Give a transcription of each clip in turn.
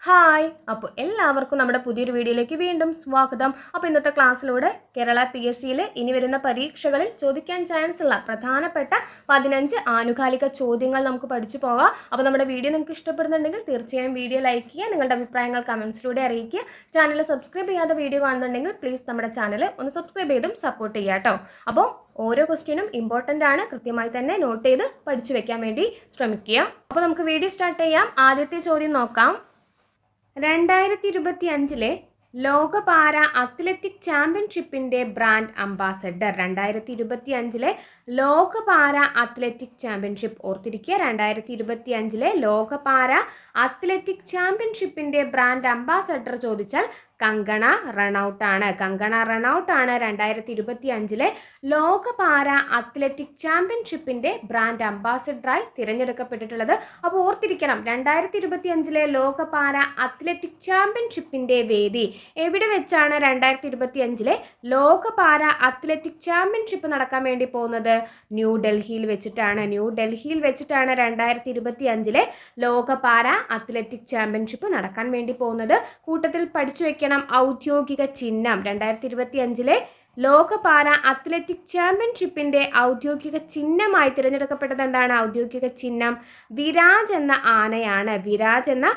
Hi, അപ്പോൾ എല്ലാവർക്കും നമ്മുടെ പുതിയൊരു വീഡിയോയിലേക്ക് വീണ്ടും സ്വാഗതം. അപ്പോൾ ഇന്നത്തെ ക്ലാസ്സിലൂടെ കേരള PSCയിൽ ഇനി വരുന്ന പരീക്ഷകളിൽ ചോദിക്കാൻ ചാൻസ് ഉള്ള പ്രധാനപ്പെട്ട 15 ആനുകാലിക ചോദ്യങ്ങൾ നമുക്ക് പഠിച്ചു പോവാം. അപ്പോൾ നമ്മുടെ വീഡിയോ നിങ്ങൾക്ക് ഇഷ്ടപ്പെടുന്നുണ്ടെങ്കിൽ തീർച്ചയായും വീഡിയോ ലൈക്ക് ചെയ്യുക, നിങ്ങളുടെ അഭിപ്രായങ്ങൾ കമൻസിലൂടെ അറിയിക്കുക. ചാനൽ സബ്സ്ക്രൈബ് ചെയ്യാതെ വീഡിയോ കാണുന്നുണ്ടെങ്കിൽ പ്ലീസ് നമ്മുടെ ചാനൽ ഒന്ന് സബ്സ്ക്രൈബ് ചെയ്തും സപ്പോർട്ട് ചെയ്യുക കേട്ടോ. അപ്പോൾ ഓരോ ക്വസ്റ്റ്യനും ഇമ്പോർട്ടൻ്റ് ആണ്, കൃത്യമായി തന്നെ നോട്ട് ചെയ്ത് പഠിച്ചു വെക്കാൻ വേണ്ടി ശ്രമിക്കുക. അപ്പോൾ നമുക്ക് വീഡിയോ സ്റ്റാർട്ട് ചെയ്യാം. ആദ്യത്തെ ചോദ്യം നോക്കാം. 2025 ലോക പാര അത്ലറ്റിക് ചാമ്പ്യൻഷിപ്പിന്റെ ബ്രാൻഡ് അംബാസഡർ. 2025 ലോക പാര അത്ലറ്റിക് ചാമ്പ്യൻഷിപ്പ് ഓർത്തിരിക്കുക. 2025 ലോക പാര അത്ലറ്റിക് ചാമ്പ്യൻഷിപ്പിന്റെ ബ്രാൻഡ് അംബാസഡർ ചോദിച്ചാൽ കങ്കണ റണൌട്ട് ആണ്. കങ്കണ റണൌട്ട് ആണ് 2025 ലോക പാര അത്ലറ്റിക് ചാമ്പ്യൻഷിപ്പിന്റെ ബ്രാൻഡ് അംബാസഡറായി തിരഞ്ഞെടുക്കപ്പെട്ടിട്ടുള്ളത്. അപ്പോൾ ഓർത്തിരിക്കണം, 2025 ലോക പാര അത്ലറ്റിക് ചാമ്പ്യൻഷിപ്പിന്റെ വേദി എവിടെ വെച്ചാണ് 2025 ലോക പാര അത്ലറ്റിക് ചാമ്പ്യൻഷിപ്പ് നടക്കാൻ വേണ്ടി പോകുന്നത്? ന്യൂഡൽഹിയിൽ വെച്ചിട്ടാണ്. ന്യൂഡൽഹിയിൽ വെച്ചിട്ടാണ് 2025 ലോക പാര അത്ലറ്റിക് ചാമ്പ്യൻഷിപ്പ് നടക്കാൻ വേണ്ടി പോകുന്നത്. കൂട്ടത്തിൽ പഠിച്ചു വെക്കണം ഔദ്യോഗിക ചിഹ്നം. 2025 ലോക പാര അത്ലറ്റിക് ചാമ്പ്യൻഷിപ്പിന്റെ ഔദ്യോഗിക ചിഹ്നമായി തിരഞ്ഞെടുക്കപ്പെട്ടത് എന്താണ്? ഔദ്യോഗിക ചിഹ്നം വിരാജ് എന്ന ആനയാണ്. വിരാജ് എന്ന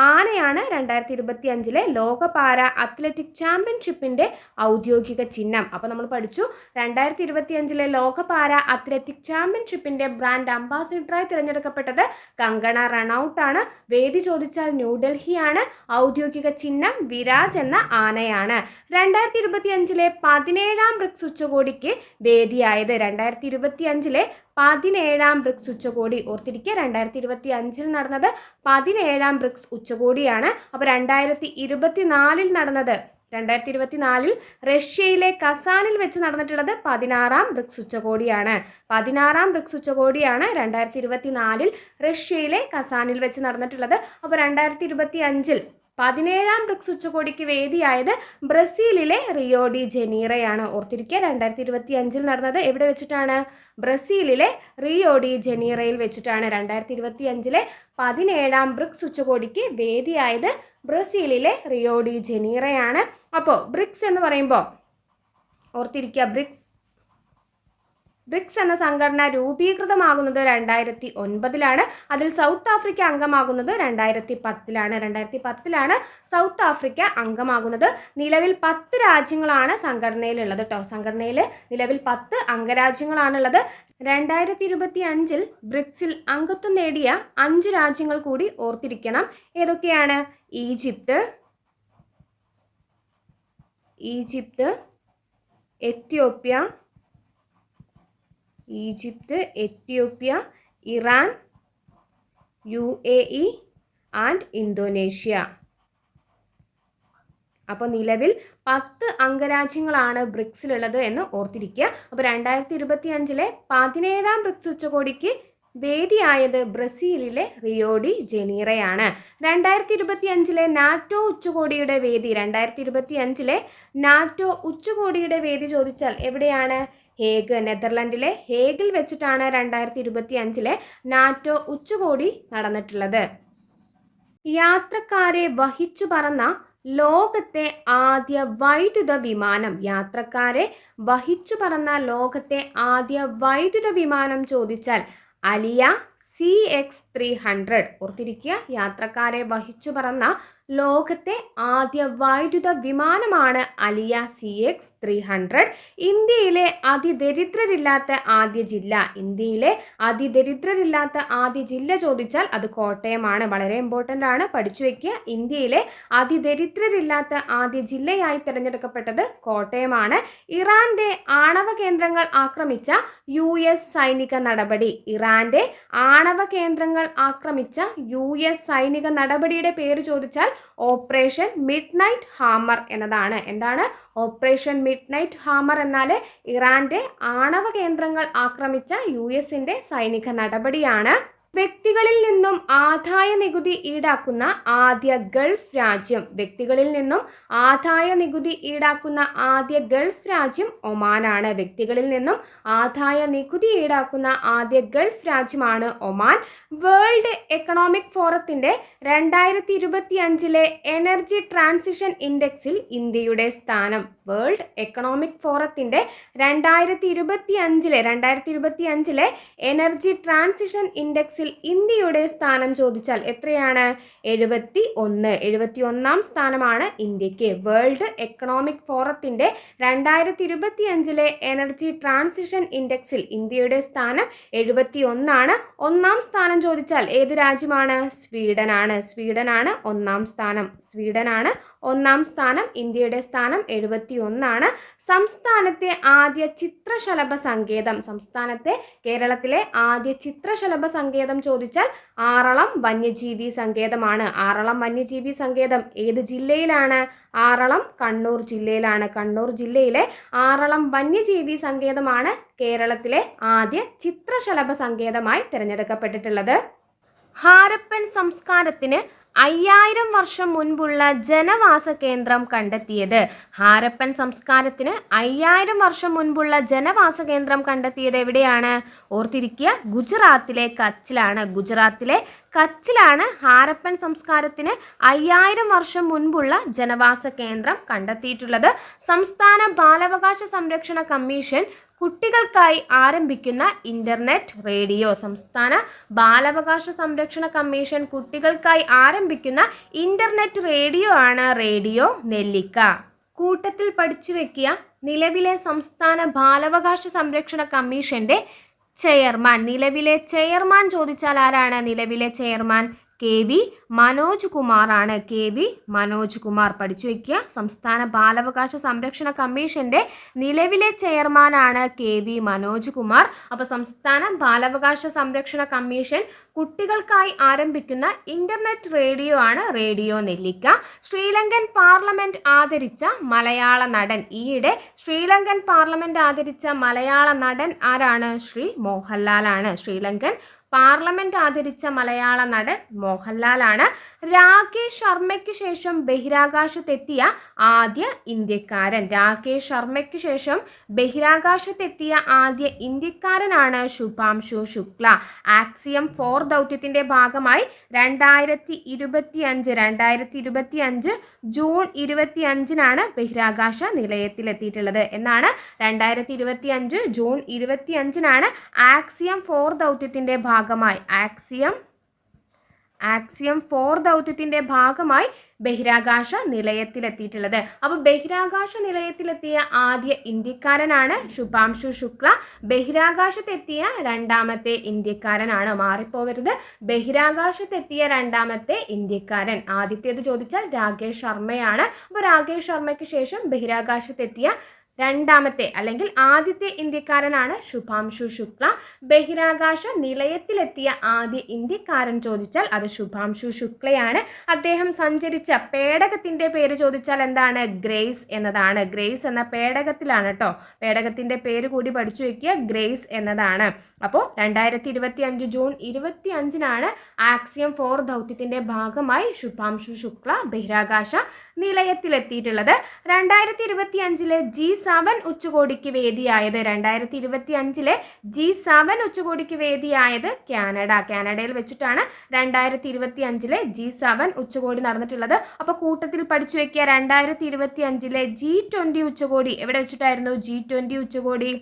ആനയാണ് 2025 ലോക പാര അത്ലറ്റിക് ചാമ്പ്യൻഷിപ്പിന്റെ ഔദ്യോഗിക ചിഹ്നം. അപ്പോൾ നമ്മൾ പഠിച്ചു 2025 ലോക പാര അത്ലറ്റിക് ചാമ്പ്യൻഷിപ്പിന്റെ ബ്രാൻഡ് അംബാസിഡറായി തിരഞ്ഞെടുക്കപ്പെട്ടത് കങ്കണ റണൌട്ട് ആണ്. വേദി ചോദിച്ചാൽ ന്യൂഡൽഹിയാണ്. ഔദ്യോഗിക ചിഹ്നം വിരാജ് എന്ന ആനയാണ്. 2025 17ാം ബ്രിക്സ് ഉച്ചകോടിക്ക് വേദിയായത്. 2025 17ാം ബ്രിക്സ് ഉച്ചകോടി ഓർത്തിരിക്കുക. 2025 നടന്നത് 17ാം ബ്രിക്സ് ഉച്ചകോടിയാണ്. അപ്പോൾ 2024 നടന്നത് 2024 റഷ്യയിലെ കസാനിൽ വെച്ച് നടന്നിട്ടുള്ളത് 16ാം ബ്രിക്സ് ഉച്ചകോടിയാണ്. 16ാം ബ്രിക്സ് ഉച്ചകോടിയാണ് 2024 റഷ്യയിലെ കസാനിൽ വെച്ച് നടന്നിട്ടുള്ളത്. അപ്പോൾ 2025 17ാം ബ്രിക്സ് ഉച്ചകോടിക്ക് വേദിയായത് ബ്രസീലിലെ റിയോ ഡി ജനീറയാണ്. ഓർത്തിരിക്കുക, 2025 നടന്നത് എവിടെ വെച്ചിട്ടാണ്? ബ്രസീലിലെ റിയോ ഡി ജനീറയിൽ വെച്ചിട്ടാണ്. 2025 17ാം ബ്രിക്സ് ഉച്ചകോടിക്ക് വേദിയായത് ബ്രസീലിലെ റിയോ ഡി ജനീറയാണ്. അപ്പോൾ ബ്രിക്സ് എന്ന് പറയുമ്പോൾ ഓർത്തിരിക്കുക, ബ്രിക്സ് എന്ന സംഘടന രൂപീകൃതമാകുന്നത് 2009 അതിൽ സൗത്ത് ആഫ്രിക്ക അംഗമാകുന്നത് 2010 2010 സൗത്ത് ആഫ്രിക്ക അംഗമാകുന്നത്. നിലവിൽ 10 രാജ്യങ്ങളാണ് സംഘടനയിലുള്ളത് കേട്ടോ. സംഘടനയിൽ നിലവിൽ 10 അംഗരാജ്യങ്ങളാണുള്ളത്. 2025 ബ്രിക്സിൽ അംഗത്വം നേടിയ 5 രാജ്യങ്ങൾ കൂടി ഓർത്തിരിക്കണം. ഏതൊക്കെയാണ്? Egypt, Ethiopia, Iran, UAE and Indonesia. അപ്പോൾ നിലവിൽ 10 അംഗരാജ്യങ്ങളാണ് ബ്രിക്സിലുള്ളത് എന്ന് ഓർത്തിരിക്കുക. അപ്പോൾ 2025 17ാം ബ്രിക്സ് ഉച്ചകോടിക്ക് വേദിയായത് ബ്രസീലിലെ റിയോ ഡി ജനീറയാണ്. 2025 നാറ്റോ ഉച്ചകോടിയുടെ വേദി. 2025 നാറ്റോ ഉച്ചകോടിയുടെ വേദി ചോദിച്ചാൽ എവിടെയാണ്? ഹേഗ്, നെതർലൻഡിലെ ഹേഗിൽ വെച്ചിട്ടാണ് 2025 നാറ്റോ ഉച്ചകോടി നടന്നിട്ടുള്ളത്. യാത്രക്കാരെ വഹിച്ചു പറന്ന ലോകത്തെ ആദ്യ വൈദ്യുത വിമാനം. യാത്രക്കാരെ വഹിച്ചു പറന്ന ലോകത്തെ ആദ്യ വൈദ്യുത വിമാനം ചോദിച്ചാൽ അലിയ CX-300. ഓർത്തിരിക്കുക, യാത്രക്കാരെ വഹിച്ചു പറന്ന ലോകത്തെ ആദ്യ വൈദ്യുത വിമാനമാണ് അലിയ CX-300. ഇന്ത്യയിലെ അതിദരിദ്രരില്ലാത്ത ആദ്യ ജില്ല. ഇന്ത്യയിലെ അതിദരിദ്രരില്ലാത്ത ആദ്യ ജില്ല ചോദിച്ചാൽ അത് കോട്ടയമാണ്. വളരെ ഇമ്പോർട്ടൻ്റ് ആണ്, പഠിച്ചു വയ്ക്കുക. ഇന്ത്യയിലെ അതിദരിദ്രരില്ലാത്ത ആദ്യ ജില്ലയായി തിരഞ്ഞെടുക്കപ്പെട്ടത് കോട്ടയമാണ്. ഇറാന്റെ ആണവ കേന്ദ്രങ്ങൾ ആക്രമിച്ച US സൈനിക നടപടി. ഇറാന്റെ ആണവ കേന്ദ്രങ്ങൾ ആക്രമിച്ച US സൈനിക നടപടിയുടെ പേര് ചോദിച്ചാൽ ഓപ്പറേഷൻ മിഡ് നൈറ്റ് ഹാമർ എന്നതാണ്. എന്താണ് ഓപ്പറേഷൻ മിഡ് നൈറ്റ് ഹാമർ? എന്നാൽ ഇറാന്റെ ആണവ കേന്ദ്രങ്ങൾ ആക്രമിച്ച US സൈനിക നടപടിയാണ് വ്യക്തികളിൽ നിന്നും ആദായ നികുതി ഈടാക്കുന്ന ആദ്യ ഗൾഫ് രാജ്യം. വ്യക്തികളിൽ നിന്നും ആദായ നികുതി ഈടാക്കുന്ന ആദ്യ ഗൾഫ് രാജ്യം ഒമാനാണ്. വ്യക്തികളിൽ നിന്നും ആദായ നികുതി ഈടാക്കുന്ന ആദ്യ ഗൾഫ് രാജ്യമാണ് ഒമാൻ. വേൾഡ് എക്കണോമിക് ഫോറത്തിന്റെ 2025 എനർജി ട്രാൻസിഷൻ ഇൻഡെക്സിൽ ഇന്ത്യയുടെ സ്ഥാനം. വേൾഡ് എക്കണോമിക് ഫോറത്തിന്റെ 2025 എനർജി ട്രാൻസിഷൻ ഇൻഡെക്സിൽ ഇന്ത്യയുടെ സ്ഥാനം ചോദിച്ചാൽ എത്രയാണ്? 71ാം സ്ഥാനമാണ് ഇന്ത്യക്ക്. വേൾഡ് എക്കണോമിക് ഫോറത്തിന്റെ 2025 എനർജി ട്രാൻസിഷൻ ഇൻഡെക്സിൽ ഇന്ത്യയുടെ സ്ഥാനം 71ആണ്. ഒന്നാം സ്ഥാനം ചോദിച്ചാൽ ഏത് രാജ്യമാണ്? സ്വീഡനാണ്. സ്വീഡനാണ് ഒന്നാം സ്ഥാനം. ഇന്ത്യയുടെ സ്ഥാനം 71ആണ്. സംസ്ഥാനത്തെ ആദ്യ ചിത്രശലഭ സങ്കേതം. കേരളത്തിലെ ആദ്യ ചിത്രശലഭ സങ്കേതം ചോദിച്ചാൽ ആറളം വന്യജീവി സങ്കേതമാണ്. ആറളം വന്യജീവി സങ്കേതം ഏത് ജില്ലയിലാണ്? ആറളം കണ്ണൂർ ജില്ലയിലാണ്. കണ്ണൂർ ജില്ലയിലെ ആറളം വന്യജീവി സങ്കേതമാണ് കേരളത്തിലെ ആദ്യ ചിത്രശലഭ സങ്കേതമായി തിരഞ്ഞെടുക്കപ്പെട്ടിട്ടുള്ളത്. ഹാരപ്പൻ സംസ്കാരത്തിന് 5000 വർഷം മുൻപുള്ള ജനവാസ കേന്ദ്രം കണ്ടെത്തിയത്. ഹാരപ്പൻ സംസ്കാരത്തിന് 5000 വർഷം മുൻപുള്ള ജനവാസ കേന്ദ്രം കണ്ടെത്തിയത് എവിടെയാണ്? ഓർത്തിരിക്കുക, ഗുജറാത്തിലെ കച്ചിലാണ് ഹാരപ്പൻ സംസ്കാരത്തിന് 5000 വർഷം മുൻപുള്ള ജനവാസ കേന്ദ്രം കണ്ടെത്തിയിട്ടുള്ളത്. സംസ്ഥാന ബാലാവകാശ സംരക്ഷണ കമ്മീഷൻ കുട്ടികൾക്കായി ആരംഭിക്കുന്ന ഇന്റർനെറ്റ് റേഡിയോ. സംസ്ഥാന ബാലാവകാശ സംരക്ഷണ കമ്മീഷൻ കുട്ടികൾക്കായി ആരംഭിക്കുന്ന ഇന്റർനെറ്റ് റേഡിയോ ആണ് റേഡിയോ നെല്ലിക്ക. കൂട്ടത്തിൽ പഠിച്ചു വെക്കുക, നിലവിലെ സംസ്ഥാന ബാലാവകാശ സംരക്ഷണ കമ്മീഷന്റെ ചെയർമാൻ. നിലവിലെ ചെയർമാൻ ചോദിച്ചാൽ ആരാണ്? നിലവിലെ ചെയർമാൻ KV മനോജ് കുമാറാണ്. KV മനോജ് കുമാർ പഠിച്ചു വയ്ക്കുക. സംസ്ഥാന ബാലാവകാശ സംരക്ഷണ കമ്മീഷന്റെ നിലവിലെ ചെയർമാനാണ് KV മനോജ് കുമാർ. അപ്പോൾ സംസ്ഥാന ബാലാവകാശ സംരക്ഷണ കമ്മീഷൻ കുട്ടികൾക്കായി ആരംഭിക്കുന്ന ഇന്റർനെറ്റ് റേഡിയോ ആണ് റേഡിയോ നെല്ലിക്ക. ശ്രീലങ്കൻ പാർലമെന്റ് ആദരിച്ച മലയാള നടൻ. ഈയിടെ ശ്രീലങ്കൻ പാർലമെന്റ് ആദരിച്ച മലയാള നടൻ ആരാണ്? ശ്രീ മോഹൻലാലാണ്. ശ്രീലങ്കൻ പാർലമെന്റ് ആദരിച്ച മലയാള നടൻ മോഹൻലാലാണ്. രാകേഷ് ശർമ്മയ്ക്ക് ശേഷം ബഹിരാകാശത്തെത്തിയ ആദ്യ ഇന്ത്യക്കാരൻ. രാകേഷ് ശർമ്മയ്ക്ക് ശേഷം ബഹിരാകാശത്തെത്തിയ ആദ്യ ഇന്ത്യക്കാരനാണ് ശുഭാംശു ശുക്ല. ആക്സിയം 4 ദൗത്യത്തിന്റെ ഭാഗമായി 2025 ജൂൺ 25 ബഹിരാകാശ നിലയത്തിലെത്തിയിട്ടുള്ളത്. എന്നാണ് 2025 ജൂൺ 25 ആക്സിയം 4 ദൗത്യത്തിന്റെ ഭാഗമായി ആക്സിയം 4 ദൗത്യത്തിന്റെ ഭാഗമായി ബഹിരാകാശ നിലയത്തിലെത്തിയിട്ടുള്ളത്. അപ്പോൾ ബഹിരാകാശ നിലയത്തിലെത്തിയ ആദ്യ ഇന്ത്യക്കാരനാണ് ശുഭാംശു ശുക്ല. ബഹിരാകാശത്തെത്തിയ രണ്ടാമത്തെ ഇന്ത്യക്കാരനാണ്. മാറിപ്പോവരുത്, ബഹിരാകാശത്തെത്തിയ രണ്ടാമത്തെ ഇന്ത്യക്കാരൻ. ആദ്യത്തേത് ചോദിച്ചാൽ രാകേഷ് ശർമ്മയാണ്. അപ്പോൾ രാകേഷ് ശർമ്മയ്ക്ക് ശേഷം ബഹിരാകാശത്തെത്തിയ രണ്ടാമത്തെ അല്ലെങ്കിൽ ആദ്യത്തെ ഇന്ത്യക്കാരനാണ് ശുഭാംശു ശുക്ല. ബഹിരാകാശ നിലയത്തിലെത്തിയ ആദ്യ ഇന്ത്യക്കാരൻ ചോദിച്ചാൽ അത് ശുഭാംശു ശുക്ലയാണ്. അദ്ദേഹം സഞ്ചരിച്ച പേടകത്തിന്റെ പേര് ചോദിച്ചാൽ എന്താണ്? ഗ്രേസ് എന്നതാണ്. ഗ്രേസ് എന്ന പേടകത്തിലാണ് കേട്ടോ. പേടകത്തിന്റെ പേര് കൂടി പഠിച്ചു വെക്കുക, ഗ്രേസ് എന്നതാണ്. അപ്പോൾ 2025 ജൂൺ 25 ആക്സിയം 4 ദൗത്യത്തിന്റെ ഭാഗമായി ശുഭാംശു ശുക്ല ബഹിരാകാശ നിലയത്തിലെത്തിയിട്ടുള്ളത്. 2025 G7 ഉച്ചകോടിക്ക് വേദിയായത്. 2025 G7 ഉച്ചകോടിക്ക് വേദിയായത് കാനഡയിൽ വെച്ചിട്ടാണ് 2025 G7 ഉച്ചകോടി നടന്നിട്ടുള്ളത്. അപ്പോൾ കൂട്ടത്തിൽ പഠിച്ചു വെക്കുക, 2025 G20 ഉച്ചകോടി എവിടെ വെച്ചിട്ടായിരുന്നു? G20 ഉച്ചകോടി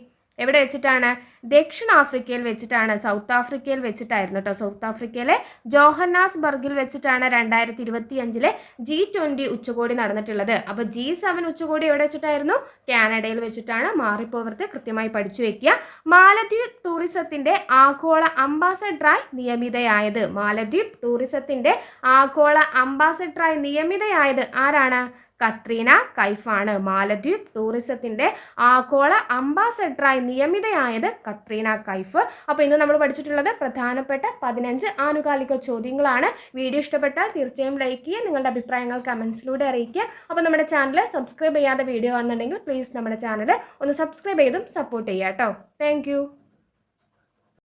എവിടെ വെച്ചിട്ടാണ്? ദക്ഷിണാഫ്രിക്കയിൽ വെച്ചിട്ടാണ്. സൗത്ത് ആഫ്രിക്കയിൽ വെച്ചിട്ടായിരുന്നു കേട്ടോ. സൗത്ത് ആഫ്രിക്കയിലെ ജോഹന്നാസ്ബർഗിൽ വെച്ചിട്ടാണ് 2025 G20 ഉച്ചകോടി നടന്നിട്ടുള്ളത്. അപ്പോൾ G7 ഉച്ചകോടി എവിടെ വെച്ചിട്ടായിരുന്നു? കാനഡയിൽ വെച്ചിട്ടാണ്. മാറിപ്പോവർക്ക് കൃത്യമായി പഠിച്ചു വെക്കുക. മാലദ്വീപ് ടൂറിസത്തിന്റെ ആഗോള അംബാസഡറായി നിയമിതയായത്. മാലദ്വീപ് ടൂറിസത്തിന്റെ ആഗോള അംബാസഡറായി നിയമിതയായത് ആരാണ്? കത്രീന കൈഫാണ്. മാലദ്വീപ് ടൂറിസത്തിന്റെ ആഗോള അംബാസഡറായി നിയമിതയായത് കത്രീന കൈഫ്. അപ്പോൾ ഇന്ന് നമ്മൾ പഠിച്ചിട്ടുള്ളത് പ്രധാനപ്പെട്ട 15 ആനുകാലിക ചോദ്യങ്ങളാണ്. വീഡിയോ ഇഷ്ടപ്പെട്ടാൽ തീർച്ചയായും ലൈക്ക് ചെയ്യുക, നിങ്ങളുടെ അഭിപ്രായങ്ങൾ കമന്റ്സിലൂടെ അറിയിക്കുക. അപ്പോൾ നമ്മുടെ ചാനൽ സബ്സ്ക്രൈബ് ചെയ്യാതെ വീഡിയോ കാണുന്നുണ്ടെങ്കിൽ പ്ലീസ് നമ്മുടെ ചാനൽ ഒന്ന് സബ്സ്ക്രൈബ് ചെയ്തും സപ്പോർട്ട് ചെയ്യുക കേട്ടോ. താങ്ക്